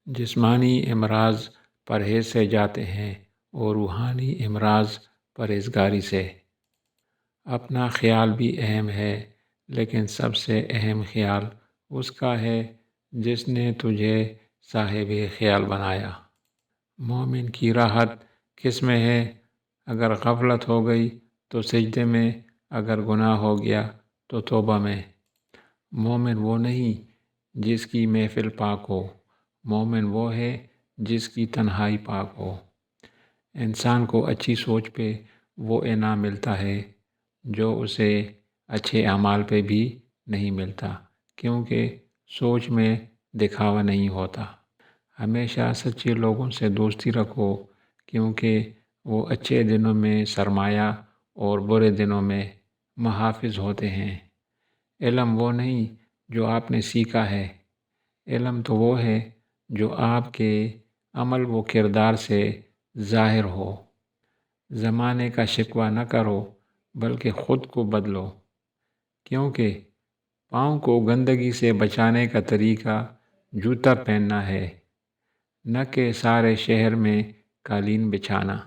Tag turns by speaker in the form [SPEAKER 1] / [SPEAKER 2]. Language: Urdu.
[SPEAKER 1] جسمانی امراض پرہیز سے جاتے ہیں اور روحانی امراض پرہیزگاری سے۔ اپنا خیال بھی اہم ہے، لیکن سب سے اہم خیال اس کا ہے جس نے تجھے صاحب خیال بنایا۔ مومن کی راحت کس میں ہے؟ اگر غفلت ہو گئی تو سجدے میں، اگر گناہ ہو گیا تو توبہ میں۔ مومن وہ نہیں جس کی محفل پاک ہو، مومن وہ ہے جس کی تنہائی پاک ہو۔ انسان کو اچھی سوچ پہ وہ انعام ملتا ہے جو اسے اچھے اعمال پہ بھی نہیں ملتا، کیونکہ سوچ میں دکھاوا نہیں ہوتا۔ ہمیشہ سچے لوگوں سے دوستی رکھو، کیونکہ وہ اچھے دنوں میں سرمایہ اور برے دنوں میں محافظ ہوتے ہیں۔ علم وہ نہیں جو آپ نے سیکھا ہے، علم تو وہ ہے جو آپ کے عمل و کردار سے ظاہر ہو۔ زمانے کا شکوہ نہ کرو بلکہ خود کو بدلو، کیونکہ پاؤں کو گندگی سے بچانے کا طریقہ جوتا پہننا ہے، نہ کہ سارے شہر میں قالین بچھانا۔